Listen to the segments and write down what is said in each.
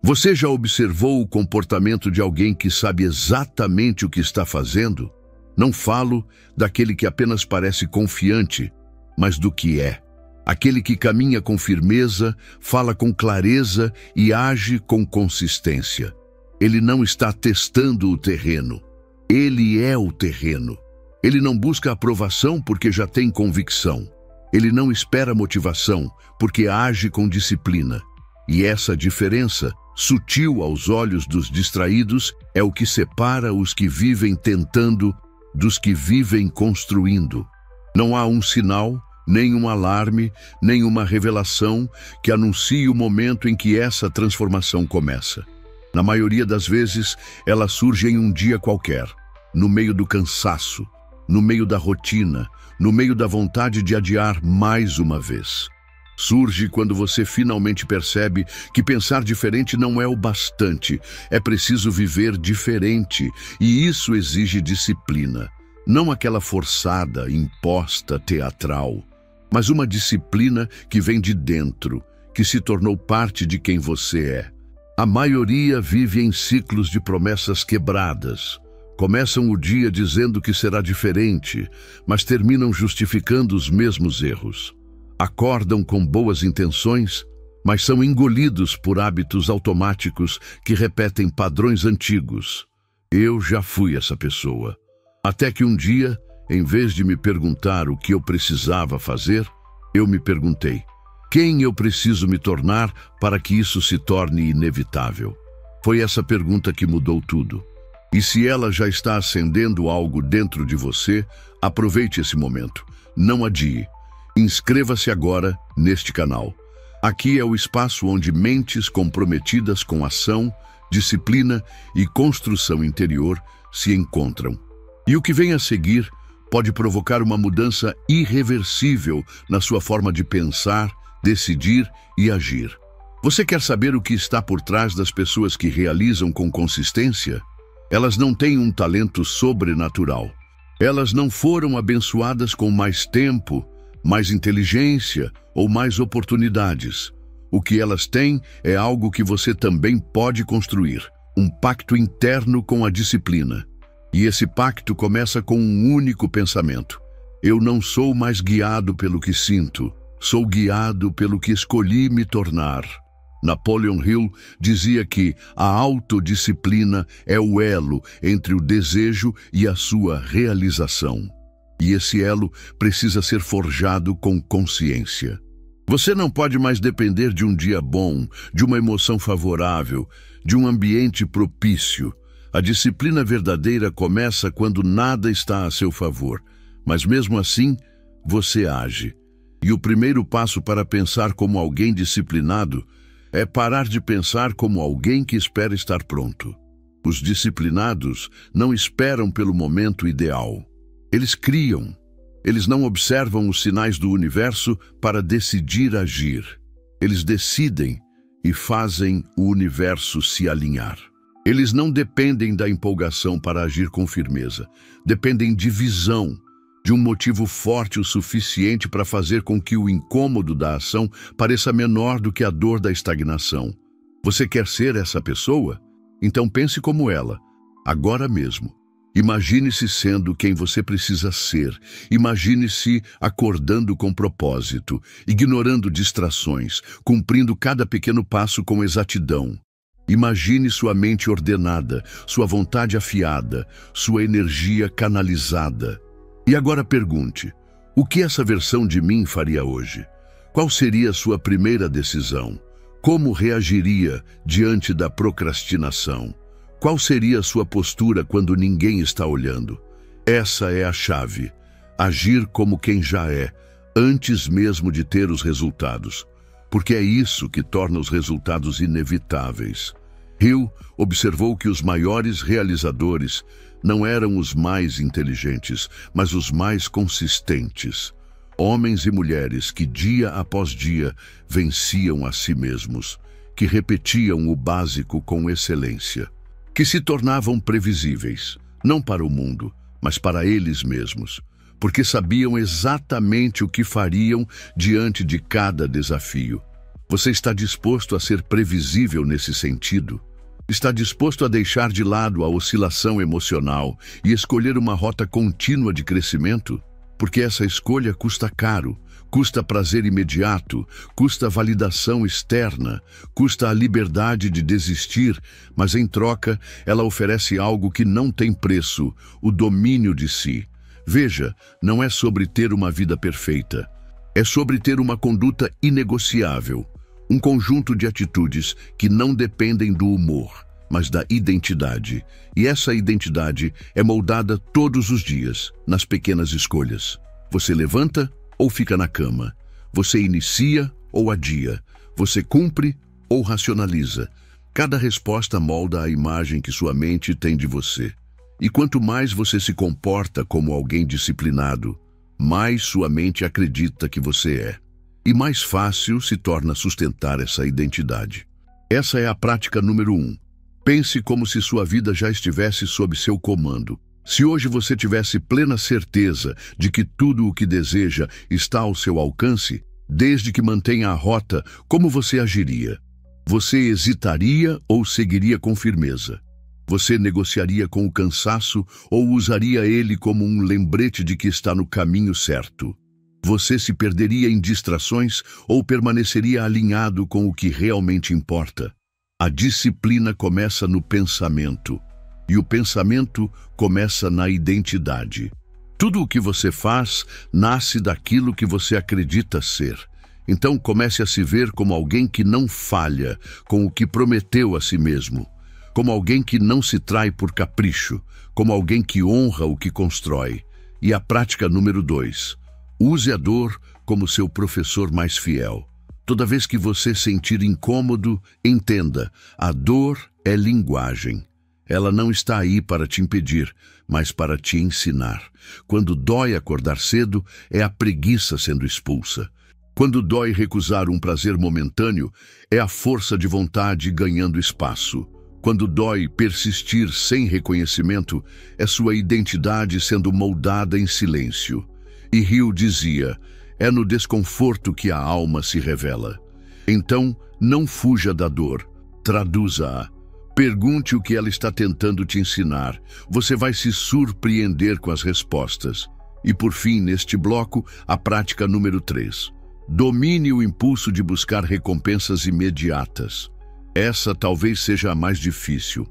Você já observou o comportamento de alguém que sabe exatamente o que está fazendo? Não falo daquele que apenas parece confiante, mas do que é. Aquele que caminha com firmeza, fala com clareza e age com consistência. Ele não está testando o terreno. Ele é o terreno. Ele não busca aprovação porque já tem convicção. Ele não espera motivação porque age com disciplina. E essa diferença, sutil aos olhos dos distraídos, é o que separa os que vivem tentando dos que vivem construindo. Não há um sinal, nem um alarme, nem uma revelação que anuncie o momento em que essa transformação começa. Na maioria das vezes, ela surge em um dia qualquer, no meio do cansaço, no meio da rotina, no meio da vontade de adiar mais uma vez. Surge quando você finalmente percebe que pensar diferente não é o bastante, é preciso viver diferente, e isso exige disciplina. Não aquela forçada, imposta, teatral, mas uma disciplina que vem de dentro, que se tornou parte de quem você é. A maioria vive em ciclos de promessas quebradas. Começam o dia dizendo que será diferente, mas terminam justificando os mesmos erros. Acordam com boas intenções, mas são engolidos por hábitos automáticos que repetem padrões antigos. Eu já fui essa pessoa. Até que um dia, em vez de me perguntar o que eu precisava fazer, eu me perguntei: quem eu preciso me tornar para que isso se torne inevitável? Foi essa pergunta que mudou tudo. E se ela já está acendendo algo dentro de você, aproveite esse momento. Não adie. Inscreva-se agora neste canal. Aqui é o espaço onde mentes comprometidas com ação, disciplina e construção interior se encontram. E o que vem a seguir pode provocar uma mudança irreversível na sua forma de pensar, decidir e agir. Você quer saber o que está por trás das pessoas que realizam com consistência? Elas não têm um talento sobrenatural. Elas não foram abençoadas com mais tempo, mais inteligência ou mais oportunidades. O que elas têm é algo que você também pode construir, um pacto interno com a disciplina. E esse pacto começa com um único pensamento: eu não sou mais guiado pelo que sinto, sou guiado pelo que escolhi me tornar. Napoleon Hill dizia que a autodisciplina é o elo entre o desejo e a sua realização. E esse elo precisa ser forjado com consciência. Você não pode mais depender de um dia bom, de uma emoção favorável, de um ambiente propício. A disciplina verdadeira começa quando nada está a seu favor, mas mesmo assim, você age. E o primeiro passo para pensar como alguém disciplinado é parar de pensar como alguém que espera estar pronto. Os disciplinados não esperam pelo momento ideal. Eles criam. Eles não observam os sinais do universo para decidir agir. Eles decidem e fazem o universo se alinhar. Eles não dependem da empolgação para agir com firmeza. Dependem de visão, de um motivo forte o suficiente para fazer com que o incômodo da ação pareça menor do que a dor da estagnação. Você quer ser essa pessoa? Então pense como ela, agora mesmo. Imagine-se sendo quem você precisa ser. Imagine-se acordando com propósito, ignorando distrações, cumprindo cada pequeno passo com exatidão. Imagine sua mente ordenada, sua vontade afiada, sua energia canalizada. E agora pergunte: o que essa versão de mim faria hoje? Qual seria sua primeira decisão? Como reagiria diante da procrastinação? Qual seria sua postura quando ninguém está olhando? Essa é a chave. Agir como quem já é, antes mesmo de ter os resultados. Porque é isso que torna os resultados inevitáveis. Hill observou que os maiores realizadores não eram os mais inteligentes, mas os mais consistentes. Homens e mulheres que dia após dia venciam a si mesmos, que repetiam o básico com excelência, que se tornavam previsíveis, não para o mundo, mas para eles mesmos, porque sabiam exatamente o que fariam diante de cada desafio. Você está disposto a ser previsível nesse sentido? Está disposto a deixar de lado a oscilação emocional e escolher uma rota contínua de crescimento? Porque essa escolha custa caro, custa prazer imediato, custa validação externa, custa a liberdade de desistir, mas em troca ela oferece algo que não tem preço, o domínio de si. Veja, não é sobre ter uma vida perfeita, é sobre ter uma conduta inegociável. Um conjunto de atitudes que não dependem do humor, mas da identidade. E essa identidade é moldada todos os dias, nas pequenas escolhas. Você levanta ou fica na cama? Você inicia ou adia? Você cumpre ou racionaliza? Cada resposta molda a imagem que sua mente tem de você. E quanto mais você se comporta como alguém disciplinado, mais sua mente acredita que você é. E mais fácil se torna sustentar essa identidade. Essa é a prática número 1. Pense como se sua vida já estivesse sob seu comando. Se hoje você tivesse plena certeza de que tudo o que deseja está ao seu alcance, desde que mantenha a rota, como você agiria? Você hesitaria ou seguiria com firmeza? Você negociaria com o cansaço ou usaria ele como um lembrete de que está no caminho certo? Você se perderia em distrações ou permaneceria alinhado com o que realmente importa? A disciplina começa no pensamento, e o pensamento começa na identidade. Tudo o que você faz nasce daquilo que você acredita ser. Então comece a se ver como alguém que não falha com o que prometeu a si mesmo, como alguém que não se trai por capricho, como alguém que honra o que constrói. E a prática número 2. Use a dor como seu professor mais fiel. Toda vez que você sentir incômodo, entenda, a dor é linguagem. Ela não está aí para te impedir, mas para te ensinar. Quando dói acordar cedo, é a preguiça sendo expulsa. Quando dói recusar um prazer momentâneo, é a força de vontade ganhando espaço. Quando dói persistir sem reconhecimento, é sua identidade sendo moldada em silêncio. E Hill dizia, é no desconforto que a alma se revela. Então, não fuja da dor, traduza-a. Pergunte o que ela está tentando te ensinar. Você vai se surpreender com as respostas. E por fim, neste bloco, a prática número 3. Domine o impulso de buscar recompensas imediatas. Essa talvez seja a mais difícil.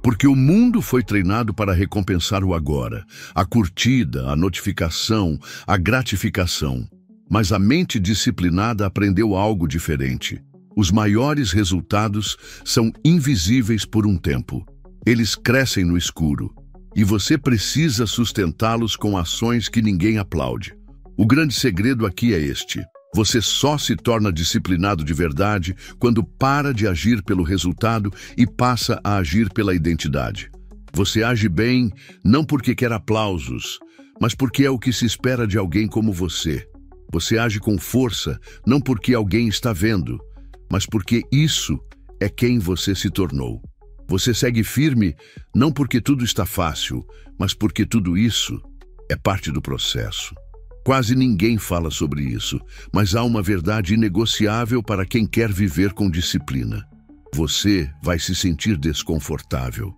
Porque o mundo foi treinado para recompensar o agora, a curtida, a notificação, a gratificação. Mas a mente disciplinada aprendeu algo diferente. Os maiores resultados são invisíveis por um tempo. Eles crescem no escuro. E você precisa sustentá-los com ações que ninguém aplaude. O grande segredo aqui é este. Você só se torna disciplinado de verdade quando para de agir pelo resultado e passa a agir pela identidade. Você age bem não porque quer aplausos, mas porque é o que se espera de alguém como você. Você age com força não porque alguém está vendo, mas porque isso é quem você se tornou. Você segue firme não porque tudo está fácil, mas porque tudo isso é parte do processo. Quase ninguém fala sobre isso, mas há uma verdade inegociável para quem quer viver com disciplina. Você vai se sentir desconfortável,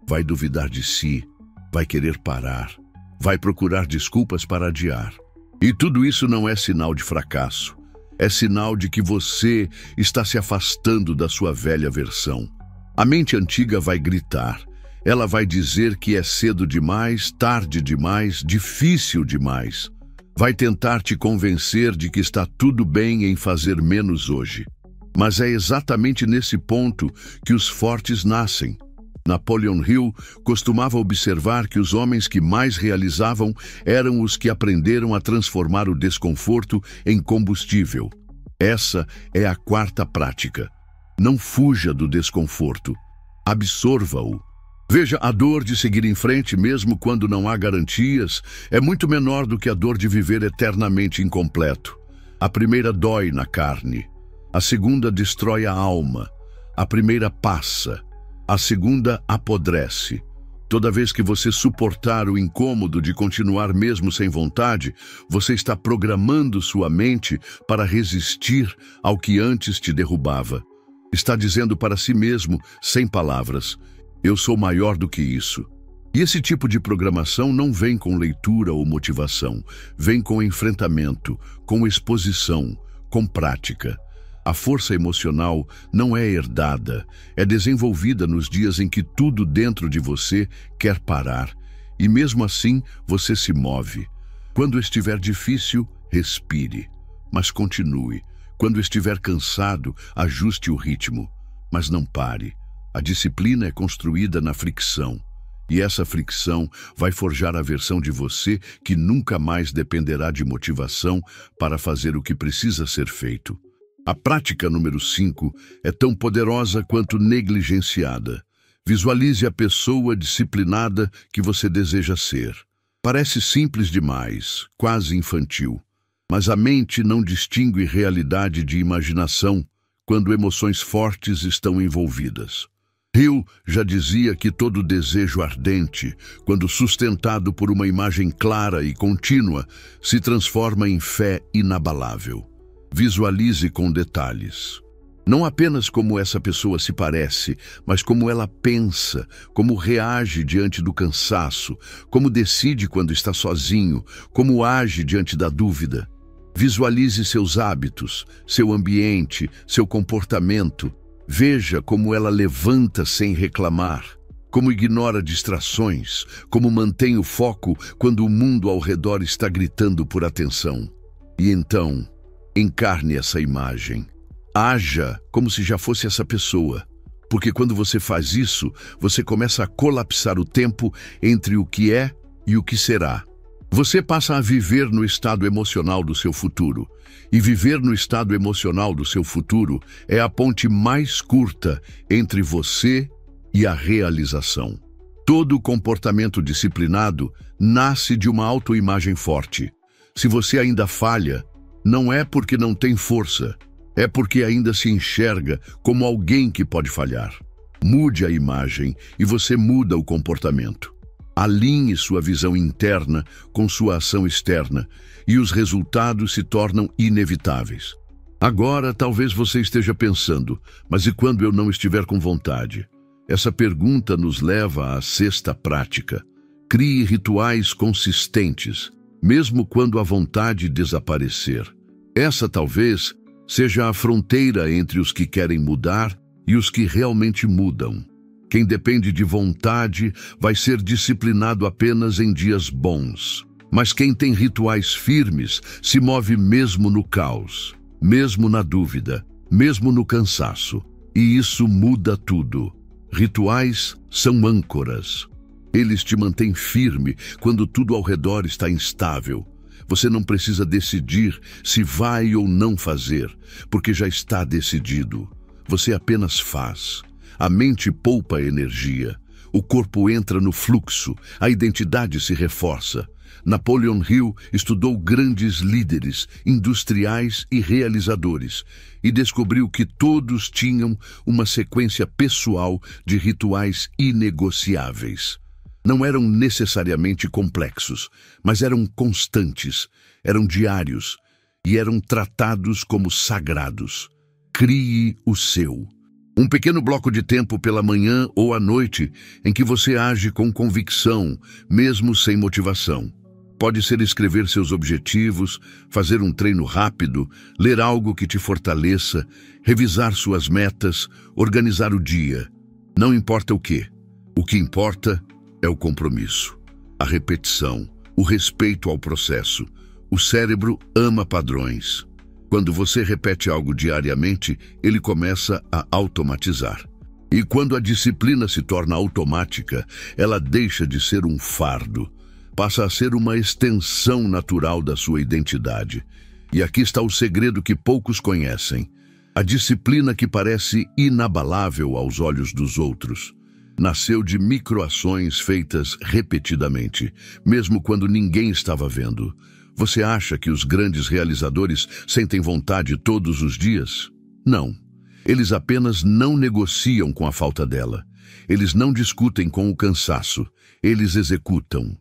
vai duvidar de si, vai querer parar, vai procurar desculpas para adiar. E tudo isso não é sinal de fracasso, é sinal de que você está se afastando da sua velha versão. A mente antiga vai gritar, ela vai dizer que é cedo demais, tarde demais, difícil demais. Vai tentar te convencer de que está tudo bem em fazer menos hoje. Mas é exatamente nesse ponto que os fortes nascem. Napoleon Hill costumava observar que os homens que mais realizavam eram os que aprenderam a transformar o desconforto em combustível. Essa é a 4ª prática. Não fuja do desconforto. Absorva-o. Veja, a dor de seguir em frente, mesmo quando não há garantias, é muito menor do que a dor de viver eternamente incompleto. A primeira dói na carne, a segunda destrói a alma, a primeira passa, a segunda apodrece. Toda vez que você suportar o incômodo de continuar mesmo sem vontade, você está programando sua mente para resistir ao que antes te derrubava. Está dizendo para si mesmo, sem palavras, eu sou maior do que isso. E esse tipo de programação não vem com leitura ou motivação, vem com enfrentamento, com exposição, com prática. A força emocional não é herdada, é desenvolvida nos dias em que tudo dentro de você quer parar, e mesmo assim você se move. Quando estiver difícil, respire, mas continue. Quando estiver cansado, ajuste o ritmo, mas não pare. A disciplina é construída na fricção, e essa fricção vai forjar a versão de você que nunca mais dependerá de motivação para fazer o que precisa ser feito. A prática número 5 é tão poderosa quanto negligenciada. Visualize a pessoa disciplinada que você deseja ser. Parece simples demais, quase infantil. Mas a mente não distingue realidade de imaginação quando emoções fortes estão envolvidas. Hill já dizia que todo desejo ardente, quando sustentado por uma imagem clara e contínua, se transforma em fé inabalável. Visualize com detalhes. Não apenas como essa pessoa se parece, mas como ela pensa, como reage diante do cansaço, como decide quando está sozinho, como age diante da dúvida. Visualize seus hábitos, seu ambiente, seu comportamento. Veja como ela levanta sem reclamar, como ignora distrações, como mantém o foco quando o mundo ao redor está gritando por atenção. E então, encarne essa imagem. Haja como se já fosse essa pessoa, porque quando você faz isso, você começa a colapsar o tempo entre o que é e o que será. Você passa a viver no estado emocional do seu futuro, e viver no estado emocional do seu futuro é a ponte mais curta entre você e a realização. Todo comportamento disciplinado nasce de uma autoimagem forte. Se você ainda falha, não é porque não tem força, é porque ainda se enxerga como alguém que pode falhar. Mude a imagem e você muda o comportamento. Alinhe sua visão interna com sua ação externa e os resultados se tornam inevitáveis. Agora, talvez você esteja pensando, mas e quando eu não estiver com vontade? Essa pergunta nos leva à sexta prática. Crie rituais consistentes, mesmo quando a vontade desaparecer. Essa talvez seja a fronteira entre os que querem mudar e os que realmente mudam. Quem depende de vontade vai ser disciplinado apenas em dias bons. Mas quem tem rituais firmes se move mesmo no caos, mesmo na dúvida, mesmo no cansaço. E isso muda tudo. Rituais são âncoras. Eles te mantêm firme quando tudo ao redor está instável. Você não precisa decidir se vai ou não fazer, porque já está decidido. Você apenas faz. A mente poupa energia. O corpo entra no fluxo. A identidade se reforça. Napoleon Hill estudou grandes líderes, industriais e realizadores e descobriu que todos tinham uma sequência pessoal de rituais inegociáveis. Não eram necessariamente complexos, mas eram constantes, eram diários e eram tratados como sagrados. Crie o seu. Um pequeno bloco de tempo pela manhã ou à noite em que você age com convicção, mesmo sem motivação. Pode ser escrever seus objetivos, fazer um treino rápido, ler algo que te fortaleça, revisar suas metas, organizar o dia. Não importa o quê. O que importa é o compromisso, a repetição, o respeito ao processo. O cérebro ama padrões. Quando você repete algo diariamente, ele começa a automatizar. E quando a disciplina se torna automática, ela deixa de ser um fardo. Passa a ser uma extensão natural da sua identidade. E aqui está o segredo que poucos conhecem. A disciplina que parece inabalável aos olhos dos outros nasceu de microações feitas repetidamente, mesmo quando ninguém estava vendo. Você acha que os grandes realizadores sentem vontade todos os dias? Não. Eles apenas não negociam com a falta dela. Eles não discutem com o cansaço, eles executam.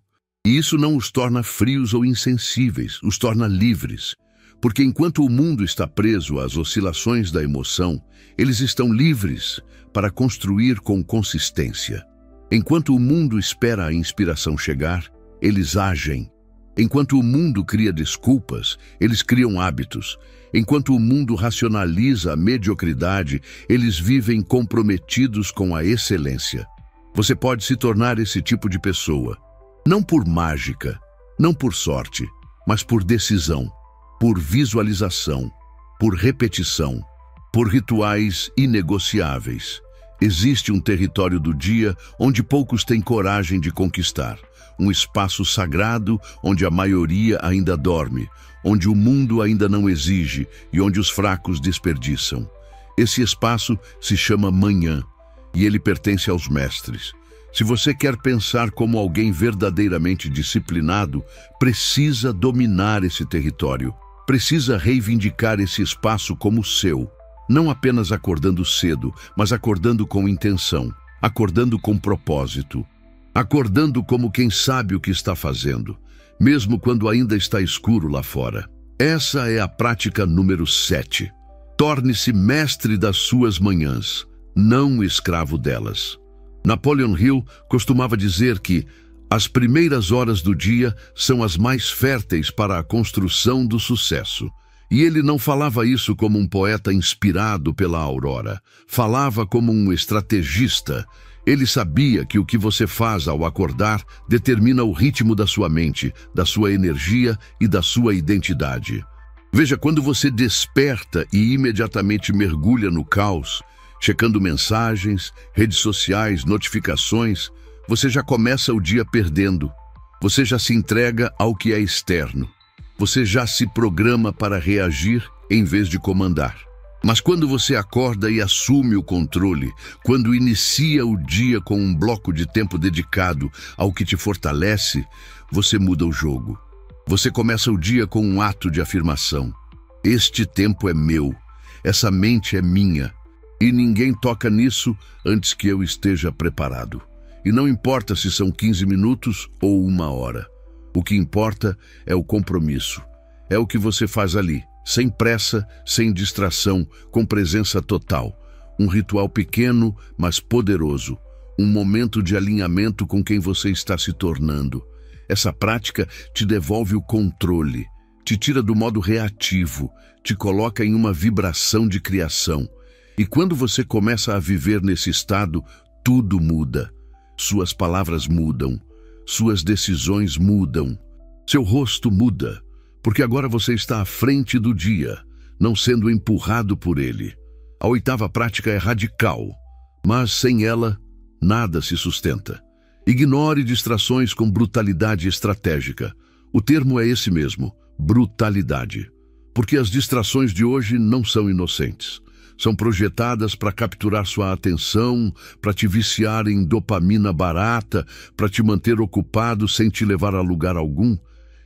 E isso não os torna frios ou insensíveis, os torna livres. Porque enquanto o mundo está preso às oscilações da emoção, eles estão livres para construir com consistência. Enquanto o mundo espera a inspiração chegar, eles agem. Enquanto o mundo cria desculpas, eles criam hábitos. Enquanto o mundo racionaliza a mediocridade, eles vivem comprometidos com a excelência. Você pode se tornar esse tipo de pessoa, não por mágica, não por sorte, mas por decisão, por visualização, por repetição, por rituais inegociáveis. Existe um território do dia onde poucos têm coragem de conquistar, um espaço sagrado onde a maioria ainda dorme, onde o mundo ainda não exige e onde os fracos desperdiçam. Esse espaço se chama manhã e ele pertence aos mestres. Se você quer pensar como alguém verdadeiramente disciplinado, precisa dominar esse território, precisa reivindicar esse espaço como seu. Não apenas acordando cedo, mas acordando com intenção, acordando com propósito, acordando como quem sabe o que está fazendo, mesmo quando ainda está escuro lá fora. Essa é a prática número 7. Torne-se mestre das suas manhãs, não escravo delas. Napoleon Hill costumava dizer que as primeiras horas do dia são as mais férteis para a construção do sucesso. E ele não falava isso como um poeta inspirado pela aurora. Falava como um estrategista. Ele sabia que o que você faz ao acordar determina o ritmo da sua mente, da sua energia e da sua identidade. Veja, quando você desperta e imediatamente mergulha no caos, checando mensagens, redes sociais, notificações, você já começa o dia perdendo. Você já se entrega ao que é externo. Você já se programa para reagir em vez de comandar. Mas quando você acorda e assume o controle, quando inicia o dia com um bloco de tempo dedicado ao que te fortalece, você muda o jogo. Você começa o dia com um ato de afirmação. Este tempo é meu, essa mente é minha, e ninguém toca nisso antes que eu esteja preparado. E não importa se são 15 minutos ou 1 hora. O que importa é o compromisso. É o que você faz ali, sem pressa, sem distração, com presença total. Um ritual pequeno, mas poderoso. Um momento de alinhamento com quem você está se tornando. Essa prática te devolve o controle, te tira do modo reativo, te coloca em uma vibração de criação. E quando você começa a viver nesse estado, tudo muda. Suas palavras mudam. Suas decisões mudam. Seu rosto muda, porque agora você está à frente do dia, não sendo empurrado por ele. A 8ª prática é radical, mas sem ela, nada se sustenta. Ignore distrações com brutalidade estratégica. O termo é esse mesmo, brutalidade. Porque as distrações de hoje não são inocentes. São projetadas para capturar sua atenção, para te viciar em dopamina barata, para te manter ocupado sem te levar a lugar algum,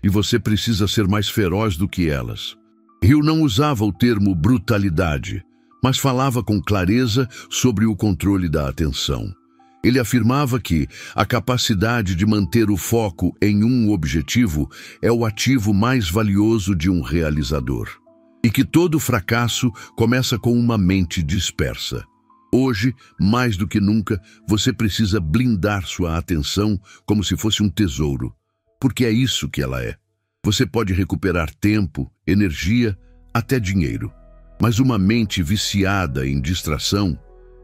e você precisa ser mais feroz do que elas. Hill não usava o termo brutalidade, mas falava com clareza sobre o controle da atenção. Ele afirmava que a capacidade de manter o foco em um objetivo é o ativo mais valioso de um realizador. E que todo fracasso começa com uma mente dispersa. Hoje, mais do que nunca, você precisa blindar sua atenção como se fosse um tesouro, porque é isso que ela é. Você pode recuperar tempo, energia, até dinheiro. Mas uma mente viciada em distração,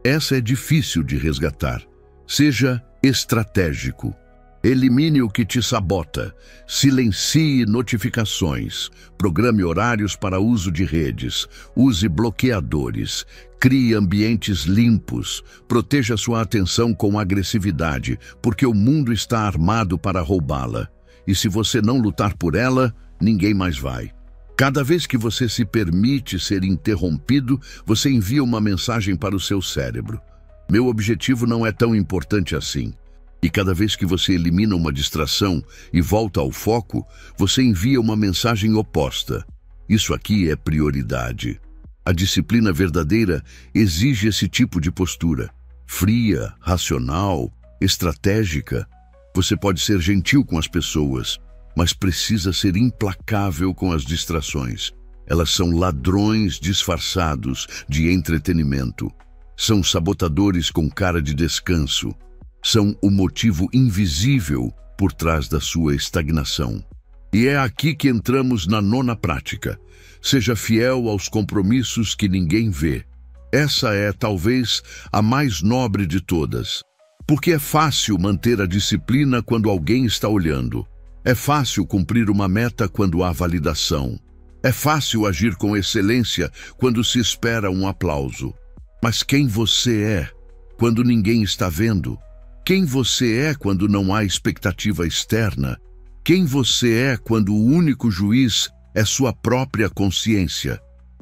essa é difícil de resgatar. Seja estratégico. Elimine o que te sabota, silencie notificações, programe horários para uso de redes, use bloqueadores, crie ambientes limpos, proteja sua atenção com agressividade, porque o mundo está armado para roubá-la. E se você não lutar por ela, ninguém mais vai. Cada vez que você se permite ser interrompido, você envia uma mensagem para o seu cérebro. Meu objetivo não é tão importante assim. E cada vez que você elimina uma distração e volta ao foco, você envia uma mensagem oposta. Isso aqui é prioridade. A disciplina verdadeira exige esse tipo de postura. fria, racional, estratégica. Você pode ser gentil com as pessoas, mas precisa ser implacável com as distrações. Elas são ladrões disfarçados de entretenimento. São sabotadores com cara de descanso. São o motivo invisível por trás da sua estagnação. E é aqui que entramos na nona prática. Seja fiel aos compromissos que ninguém vê. Essa é, talvez, a mais nobre de todas. Porque é fácil manter a disciplina quando alguém está olhando. É fácil cumprir uma meta quando há validação. É fácil agir com excelência quando se espera um aplauso. Mas quem você é quando ninguém está vendo? Quem você é quando não há expectativa externa? Quem você é quando o único juiz é sua própria consciência?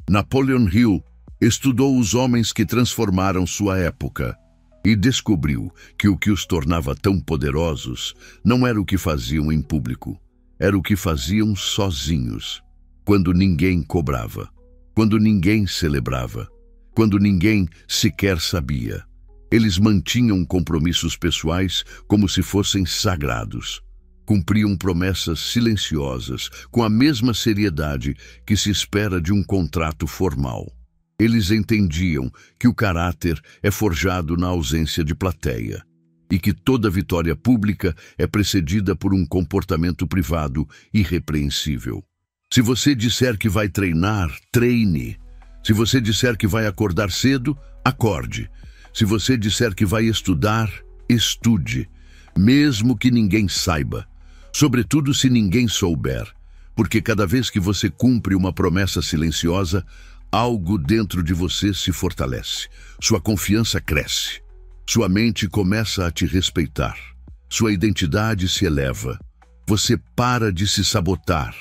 Napoleon Hill estudou os homens que transformaram sua época e descobriu que o que os tornava tão poderosos não era o que faziam em público, era o que faziam sozinhos, quando ninguém cobrava, quando ninguém celebrava, quando ninguém sequer sabia. Eles mantinham compromissos pessoais como se fossem sagrados. Cumpriam promessas silenciosas com a mesma seriedade que se espera de um contrato formal. Eles entendiam que o caráter é forjado na ausência de plateia e que toda vitória pública é precedida por um comportamento privado irrepreensível. Se você disser que vai treinar, treine. Se você disser que vai acordar cedo, acorde. Se você disser que vai estudar, estude, mesmo que ninguém saiba. Sobretudo se ninguém souber, porque cada vez que você cumpre uma promessa silenciosa, algo dentro de você se fortalece, sua confiança cresce, sua mente começa a te respeitar, sua identidade se eleva, você para de se sabotar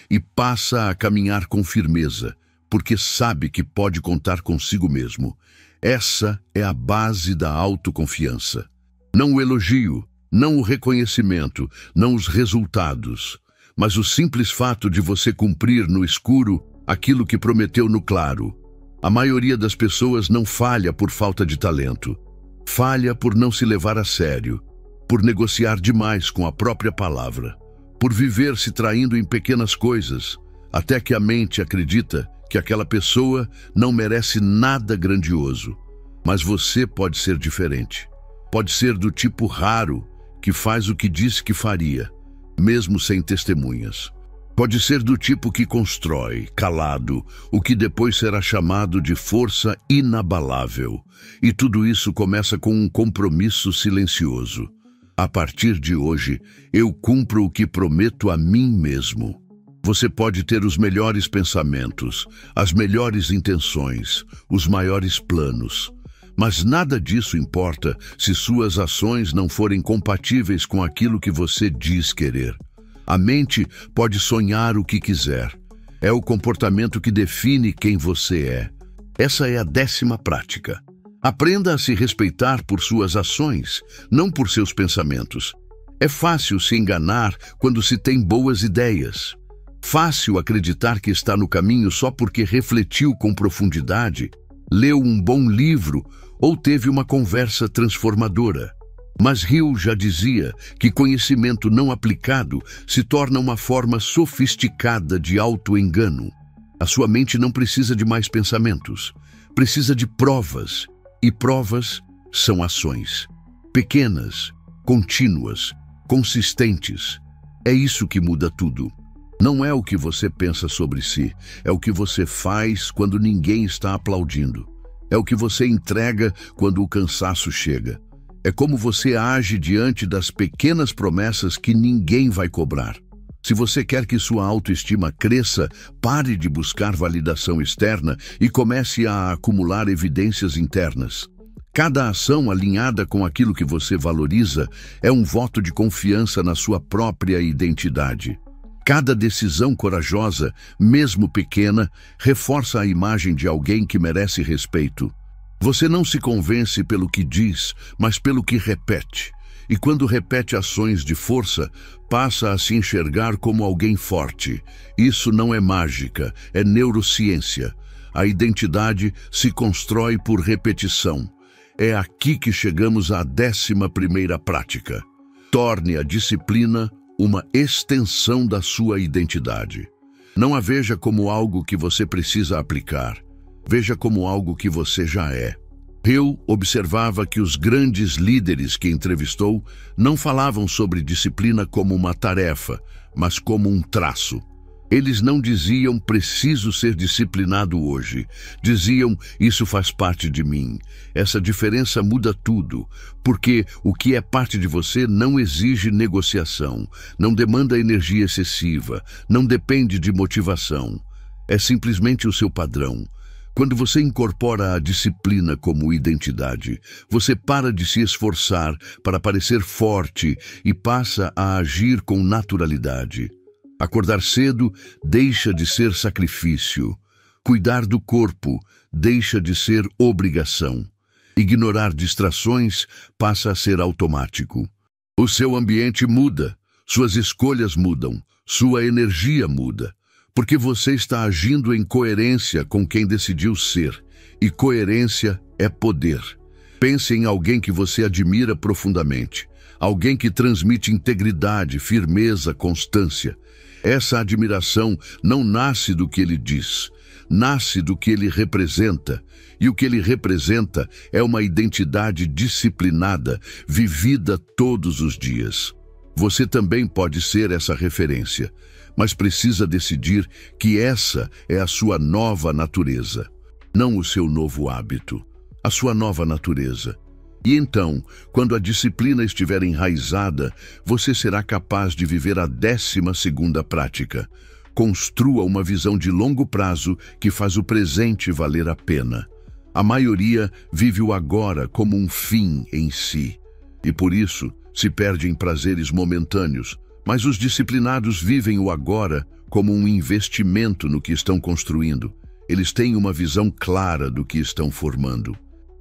e passa a caminhar com firmeza, porque sabe que pode contar consigo mesmo. Essa é a base da autoconfiança. Não o elogio, não o reconhecimento, não os resultados, mas o simples fato de você cumprir no escuro aquilo que prometeu no claro. A maioria das pessoas não falha por falta de talento. Falha por não se levar a sério, por negociar demais com a própria palavra, por viver se traindo em pequenas coisas, até que a mente acredita que aquela pessoa não merece nada grandioso. Mas você pode ser diferente. Pode ser do tipo raro, que faz o que disse que faria, mesmo sem testemunhas. Pode ser do tipo que constrói, calado, o que depois será chamado de força inabalável. E tudo isso começa com um compromisso silencioso. A partir de hoje, eu cumpro o que prometo a mim mesmo. Você pode ter os melhores pensamentos, as melhores intenções, os maiores planos. Mas nada disso importa se suas ações não forem compatíveis com aquilo que você diz querer. A mente pode sonhar o que quiser. É o comportamento que define quem você é. Essa é a 10ª prática. Aprenda a se respeitar por suas ações, não por seus pensamentos. É fácil se enganar quando se tem boas ideias. Fácil acreditar que está no caminho só porque refletiu com profundidade, leu um bom livro ou teve uma conversa transformadora. Mas Hill já dizia que conhecimento não aplicado se torna uma forma sofisticada de auto-engano. A sua mente não precisa de mais pensamentos, precisa de provas, e provas são ações. Pequenas, contínuas, consistentes. É isso que muda tudo. Não é o que você pensa sobre si, é o que você faz quando ninguém está aplaudindo. É o que você entrega quando o cansaço chega. É como você age diante das pequenas promessas que ninguém vai cobrar. Se você quer que sua autoestima cresça, pare de buscar validação externa e comece a acumular evidências internas. Cada ação alinhada com aquilo que você valoriza é um voto de confiança na sua própria identidade. Cada decisão corajosa, mesmo pequena, reforça a imagem de alguém que merece respeito. Você não se convence pelo que diz, mas pelo que repete. E quando repete ações de força, passa a se enxergar como alguém forte. Isso não é mágica, é neurociência. A identidade se constrói por repetição. É aqui que chegamos à 11ª prática. Torne a disciplina uma extensão da sua identidade. Não a veja como algo que você precisa aplicar. Veja como algo que você já é. Hill observava que os grandes líderes que entrevistou não falavam sobre disciplina como uma tarefa, mas como um traço. Eles não diziam preciso ser disciplinado hoje. Diziam isso faz parte de mim. Essa diferença muda tudo, porque o que é parte de você não exige negociação, não demanda energia excessiva, não depende de motivação. É simplesmente o seu padrão. Quando você incorpora a disciplina como identidade, você para de se esforçar para parecer forte e passa a agir com naturalidade. Acordar cedo deixa de ser sacrifício. Cuidar do corpo deixa de ser obrigação. Ignorar distrações passa a ser automático. O seu ambiente muda, suas escolhas mudam, sua energia muda, porque você está agindo em coerência com quem decidiu ser, e coerência é poder. Pense em alguém que você admira profundamente, alguém que transmite integridade, firmeza, constância. Essa admiração não nasce do que ele diz, nasce do que ele representa, e o que ele representa é uma identidade disciplinada, vivida todos os dias. Você também pode ser essa referência, mas precisa decidir que essa é a sua nova natureza, não o seu novo hábito, a sua nova natureza. E então, quando a disciplina estiver enraizada, você será capaz de viver a 12ª prática. Construa uma visão de longo prazo que faz o presente valer a pena. A maioria vive o agora como um fim em si, e por isso se perde em prazeres momentâneos, mas os disciplinados vivem o agora como um investimento no que estão construindo. Eles têm uma visão clara do que estão formando.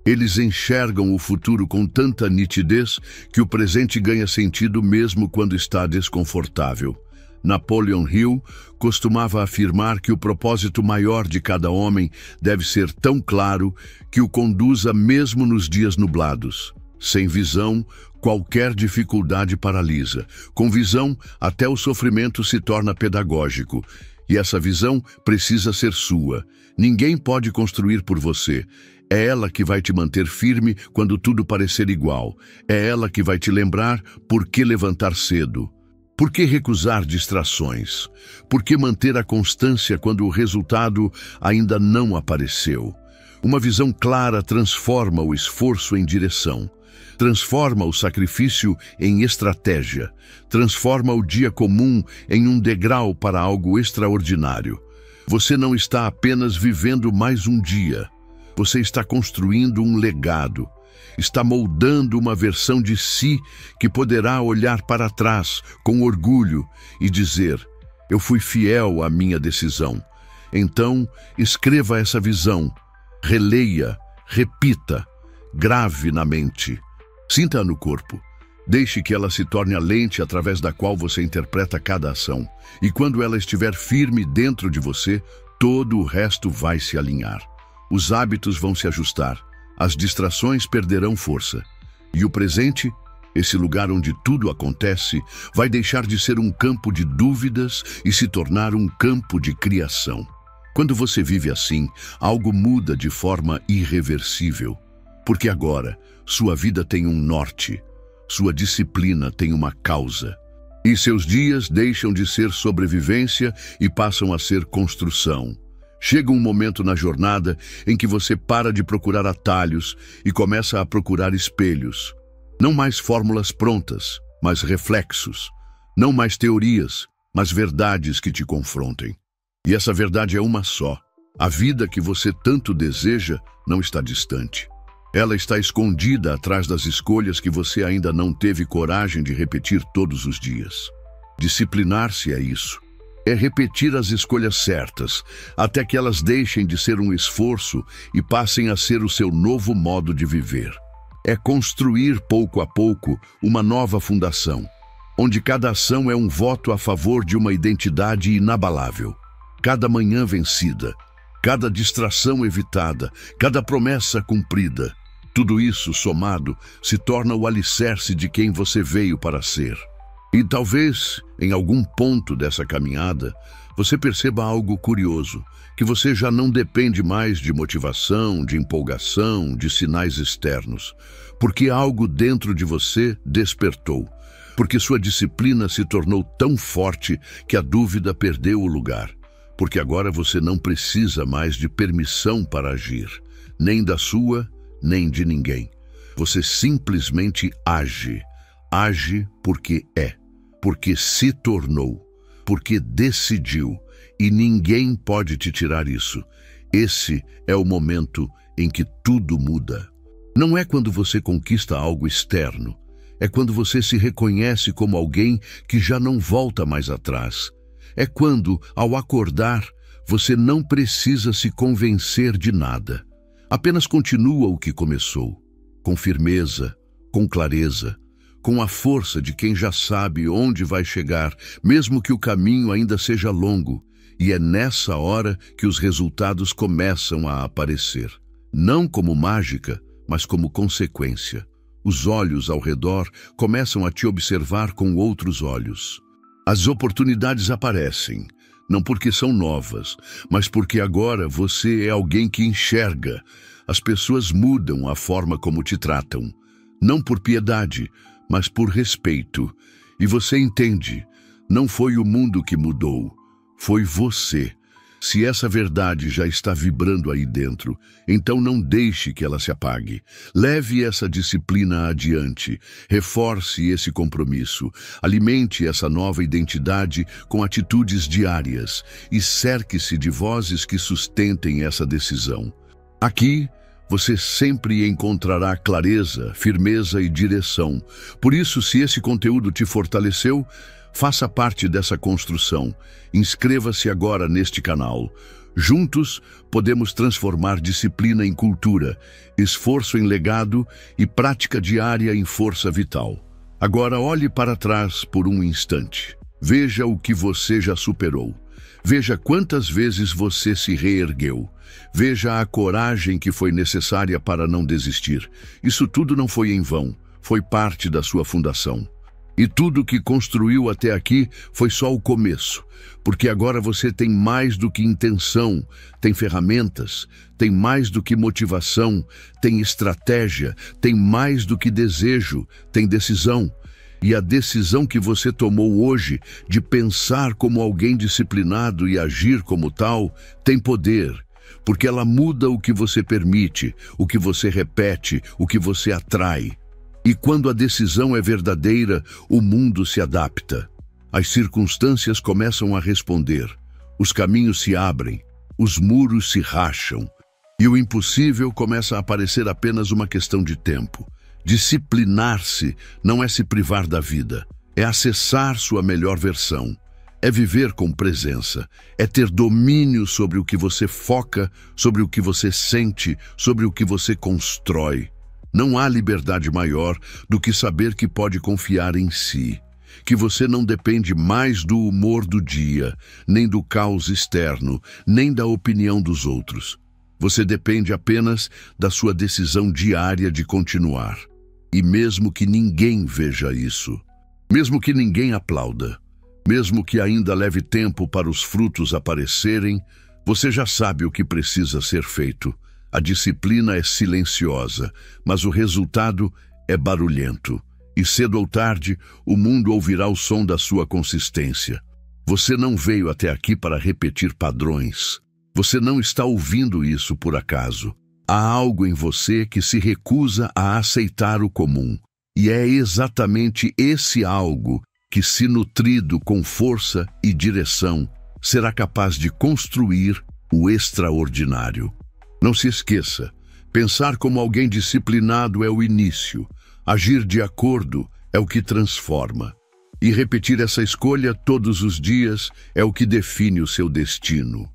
Eles enxergam o futuro com tanta nitidez que o presente ganha sentido mesmo quando está desconfortável. Napoleon Hill costumava afirmar que o propósito maior de cada homem deve ser tão claro que o conduza mesmo nos dias nublados. Sem visão, qualquer dificuldade paralisa. Com visão, até o sofrimento se torna pedagógico. E essa visão precisa ser sua. Ninguém pode construir por você. É ela que vai te manter firme quando tudo parecer igual. É ela que vai te lembrar por que levantar cedo. Por que recusar distrações? Por que manter a constância quando o resultado ainda não apareceu? Uma visão clara transforma o esforço em direção. Transforma o sacrifício em estratégia. Transforma o dia comum em um degrau para algo extraordinário. Você não está apenas vivendo mais um dia. Você está construindo um legado. Está moldando uma versão de si que poderá olhar para trás com orgulho e dizer: eu fui fiel à minha decisão. Então, escreva essa visão, releia, repita, grave na mente. Sinta-a no corpo. Deixe que ela se torne a lente através da qual você interpreta cada ação. E quando ela estiver firme dentro de você, todo o resto vai se alinhar. Os hábitos vão se ajustar, as distrações perderão força. E o presente, esse lugar onde tudo acontece, vai deixar de ser um campo de dúvidas e se tornar um campo de criação. Quando você vive assim, algo muda de forma irreversível. Porque agora, sua vida tem um norte, sua disciplina tem uma causa. E seus dias deixam de ser sobrevivência e passam a ser construção. Chega um momento na jornada em que você para de procurar atalhos e começa a procurar espelhos. Não mais fórmulas prontas, mas reflexos. Não mais teorias, mas verdades que te confrontem. E essa verdade é uma só. A vida que você tanto deseja não está distante. Ela está escondida atrás das escolhas que você ainda não teve coragem de repetir todos os dias. Disciplinar-se é isso. É repetir as escolhas certas, até que elas deixem de ser um esforço e passem a ser o seu novo modo de viver. É construir pouco a pouco uma nova fundação, onde cada ação é um voto a favor de uma identidade inabalável. Cada manhã vencida, cada distração evitada, cada promessa cumprida, Tudo isso, somado, se torna o alicerce de quem você veio para ser. E talvez, em algum ponto dessa caminhada, você perceba algo curioso, que você já não depende mais de motivação, de empolgação, de sinais externos, porque algo dentro de você despertou, porque sua disciplina se tornou tão forte que a dúvida perdeu o lugar, porque agora você não precisa mais de permissão para agir, nem da sua, nem de ninguém. Você simplesmente age. Age porque é, porque se tornou, porque decidiu, e ninguém pode te tirar isso. Esse é o momento em que tudo muda. Não é quando você conquista algo externo, é quando você se reconhece como alguém que já não volta mais atrás. É quando, ao acordar, você não precisa se convencer de nada. Apenas continua o que começou, com firmeza, com clareza, com a força de quem já sabe onde vai chegar, mesmo que o caminho ainda seja longo, e é nessa hora que os resultados começam a aparecer. Não como mágica, mas como consequência. Os olhos ao redor começam a te observar com outros olhos. As oportunidades aparecem, não porque são novas, mas porque agora você é alguém que enxerga. As pessoas mudam a forma como te tratam, não por piedade, mas por respeito. E você entende, não foi o mundo que mudou, foi você. Se essa verdade já está vibrando aí dentro, então não deixe que ela se apague. Leve essa disciplina adiante, reforce esse compromisso, alimente essa nova identidade com atitudes diárias e cerque-se de vozes que sustentem essa decisão. Aqui, você sempre encontrará clareza, firmeza e direção. Por isso, se esse conteúdo te fortaleceu, faça parte dessa construção. Inscreva-se agora neste canal. Juntos, podemos transformar disciplina em cultura, esforço em legado e prática diária em força vital. Agora olhe para trás por um instante. Veja o que você já superou. Veja quantas vezes você se reergueu. Veja a coragem que foi necessária para não desistir. Isso tudo não foi em vão, foi parte da sua fundação. E tudo que construiu até aqui foi só o começo, porque agora você tem mais do que intenção, tem ferramentas, tem mais do que motivação, tem estratégia, tem mais do que desejo, tem decisão. E a decisão que você tomou hoje de pensar como alguém disciplinado e agir como tal, tem poder, porque ela muda o que você permite, o que você repete, o que você atrai. E quando a decisão é verdadeira, o mundo se adapta. As circunstâncias começam a responder, os caminhos se abrem, os muros se racham, e o impossível começa a parecer apenas uma questão de tempo. Disciplinar-se não é se privar da vida, é acessar sua melhor versão, é viver com presença, é ter domínio sobre o que você foca, sobre o que você sente, sobre o que você constrói. Não há liberdade maior do que saber que pode confiar em si, que você não depende mais do humor do dia, nem do caos externo, nem da opinião dos outros. Você depende apenas da sua decisão diária de continuar. E mesmo que ninguém veja isso, mesmo que ninguém aplauda, mesmo que ainda leve tempo para os frutos aparecerem, você já sabe o que precisa ser feito. A disciplina é silenciosa, mas o resultado é barulhento. E cedo ou tarde, o mundo ouvirá o som da sua consistência. Você não veio até aqui para repetir padrões. Você não está ouvindo isso por acaso. Há algo em você que se recusa a aceitar o comum. E é exatamente esse algo que, se nutrido com força e direção, será capaz de construir o extraordinário. Não se esqueça, pensar como alguém disciplinado é o início, agir de acordo é o que transforma. E repetir essa escolha todos os dias é o que define o seu destino.